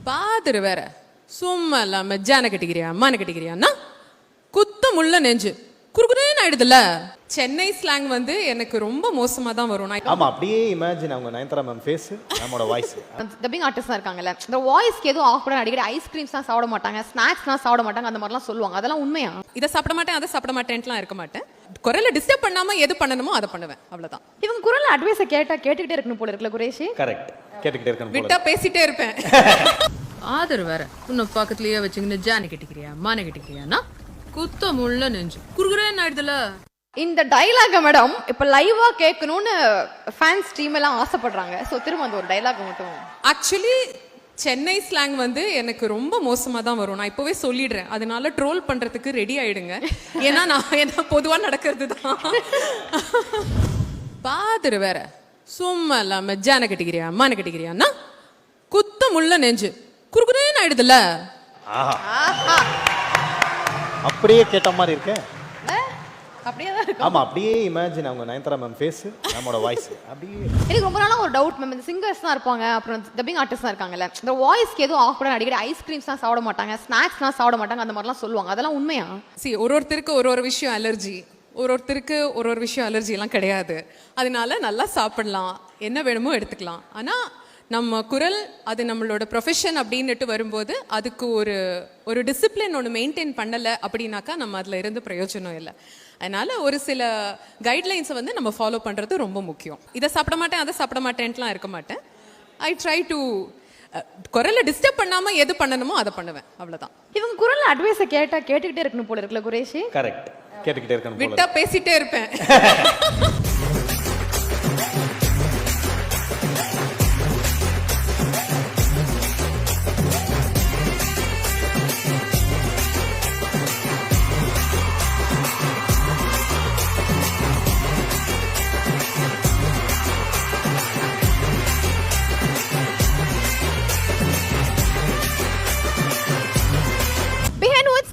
பாதிரு வேற சும்மா இல்லாம ஜான கட்டிக்கிறியா மான கட்டிக்கிறியான்னா குத்தமுள்ள நெஞ்சு குறுகுறேன்னு ஆயிடுதுல்ல. சென்னை ஸ்லாங் வந்து எனக்கு ரொம்ப மோசமா தான் வரும். ஆமா, அப்படியே இமேஜின் அவங்க நயன்தாரா மேம் ஃபேஸ், நம்மளோட வாய்ஸ். டப்பிங் ஆர்டிஸ்டா இருக்காங்கல்ல, இந்த வாய்ஸ்க்கு எதுவும் ஆஃப் பண்ண அடிக்கடி ஐஸ்கிரீம்ஸ்லாம் சாப்பிட மாட்டாங்க, ஸ்நாக்ஸ்லாம் சாப்பிட மாட்டாங்க, அந்த மாதிரிலாம் சொல்லுவாங்க. அதெல்லாம் உண்மையா? இதை சாப்பிட மாட்டேன் அதை சாப்பிட மாட்டேன்லாம் இருக்க மாட்டேன். குரலை டிஸ்டர்ப் பண்ணாம எது பண்ணணுமோ அதை பண்ணுவேன், அவ்வளவுதான். இவங்க குரல் அட்வைஸை கேட்டுக்கிட்டே இருக்கணும் போல இருக்குல்ல குரேஷி? கரெக்ட், கேட்டுக்கிட்டே இருக்கணும். விட்டா பேசிட்டே இருப்பேன். ஆதர் வேற உன்னை பக்கத்துலயே வச்சுக்கின்னு ஜானி கட்டிக்கிறியா மான கட்டிக்கிறியான்னா குத்தமுள்ள நெஞ்சு குறுகுறேன்னு ஆயிடுதுல. இந்த டைலாக மேடம் இப்ப லைவா கேட்கணும்னு ஃபேன்ஸ் டீம் எல்லாம் ஆசைப்படுறாங்க. சோ திரும்ப அந்த ஒரு டைலாக் மட்டும். ஆக்சுவலி சென்னை ஸ்லாங் வந்து எனக்கு ரொம்ப மோசமா தான் வரும். நான் இப்பவே சொல்லிடுறேன், அதனால ட்ரோல் பண்றதுக்கு ரெடி ஆயிடுங்க. ஏன்னா நான் என்ன பொதுவா நடக்கிறது தான். பாதிரு வேற சும்மா இல்லாம ஜான கட்டிக்கிறியா மான கட்டிக்கிறியான்னா குத்தமுள்ள நெஞ்சு குறுகுறேன்னு ஆயிடுதுல. அப்படியே கேட்ட மாதிரி இருக்கேன். அப்படியே தான் இருக்கு. ஆமா, அப்படியே இமேஜின் அவங்க நயன்தாரா மேம் ஃபேஸ், நம்மளோட வாய்ஸ். அப்படியே எனக்கு ரொம்ப நாளா ஒரு டவுட் மேம், இந்த சிங்கர்ஸ் தான் இருப்பாங்க, அப்புறம் டப்பிங் ஆர்டிஸ்ட் தான் இருக்காங்கல்ல, இந்த வாய்ஸ்க்கு எதுவும் ஆஃப் பண்ண அடிக்கடி ஐஸ்கிரீம்ஸ்லாம் சாப்பிட மாட்டாங்க, ஸ்நாக்ஸ்லாம் சாப்பிட மாட்டாங்க, அந்த மாதிரிலாம் சொல்லுவாங்க. அதெல்லாம் உண்மையா? ஒருத்தருக்கு ஒரு விஷயம் அலர்ஜி, ஒருத்தருக்கு ஒரு விஷயம் அலர்ஜி எல்லாம் கிடையாது. அதனால நல்லா சாப்பிடலாம், என்ன வேணுமோ எடுத்துக்கலாம். ஆனா நம்ம குரல் அது நம்மளோட ப்ரொஃபஷன் அப்படின்னுட்டு வரும்போது அதுக்கு ஒரு டிசிப்ளின் ஒன்று மெயின்டைன் பண்ணலை அப்படின்னாக்கா நம்ம அதில் இருந்து பிரயோஜனம் இல்லை. அதனால ஒரு சில கைட்லைன்ஸை வந்து நம்ம ஃபாலோ பண்ணுறது ரொம்ப முக்கியம். இதை சாப்பிட மாட்டேன் அதை சாப்பிட மாட்டேன்ட்டுலாம் இருக்க மாட்டேன். ஐ ட்ரை டு குரலை டிஸ்டர்ப் பண்ணாமல் எது பண்ணணுமோ அதை பண்ணுவேன், அவ்வளோதான். இவங்க குரல் அட்வைஸை கேட்டுக்கிட்டே இருக்கணும் போல இருக்குல்ல குரேஷி? கரெக்ட், கேட்டுக்கிட்டே இருக்கணும். விட்டா பேசிட்டே இருப்பேன்.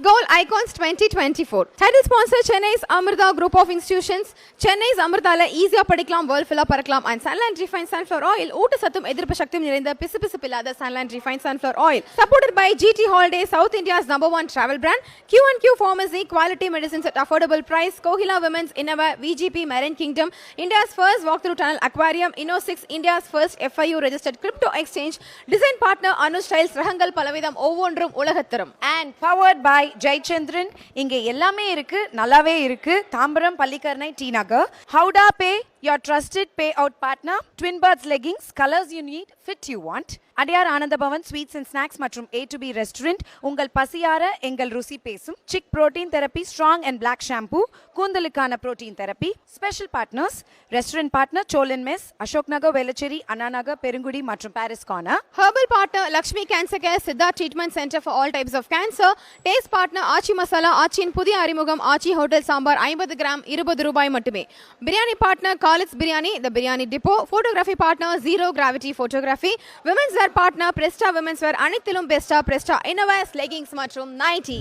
Goal Icons 2024. Title sponsor Chennai's Amrita Group of Institutions. Chennai's Amritaல ஈஸியா படிக்கலாம், வேர்ல்ட் ஃபுல்லா பறக்கலாம். And Sunland Refined Sunflower Oil, ஊட்டச்சத்தும் எதிர்ப்பு சக்தியும் நிறைந்த பிசுபிசுப்பில்லாத Sunland Refined Sunflower Oil. Supported by GT Holidays, South India's #1 travel brand. Q&Q Pharmacy, quality medicines at affordable price. Kohila Women's Innova, VGP Marine Kingdom, India's first walk-through tunnel aquarium. Inno6, India's first FIU registered crypto exchange. Design partner Anu Styles, ரகங்கள் பலவிதம் ஒவ்வொன்றும் உலகத்தரம். And powered by Jayachandran. இங்க எல்லாமே இருக்கு, நல்லாவே இருக்கு. Tambaram, Pallikaranai, T Nagar. ஹவுடா pay, your trusted payout partner. Twin Birds leggings, colors you need, fit you want. Adyar Ananda Pawan sweets and snacks மற்றும் A2B ரெஸ்டாரண்ட். உங்கள் பசியார எங்கள் ருசி பேசும். Chik protein therapy, strong and black shampoo, கூந்தலுக்கான protein therapy. Special partners restaurant partner Solan mess, Ashok Nagar, Velachery, Anna Nagar, Perungudi மற்றும் Paris corner. Herbal partner Lakshmi cancer care, Siddha treatment centre for all types of cancer. Taste partner Aachi masala, ஆச்சியின் புதிய அறிமுகம் ஆச்சி ஹோட்டல் சாம்பார் 50 கிராம் ₹20 மட்டுமே. Biryani partner Khalid's biryani, the biryani depot. Photography partner zero gravity photography. Women's where partner பிரஸ்டா women's வேர், அனைத்திலும் பெஸ்டா பிரஸ்டா இன்னோவேஸ் leggings மற்றும் nightie.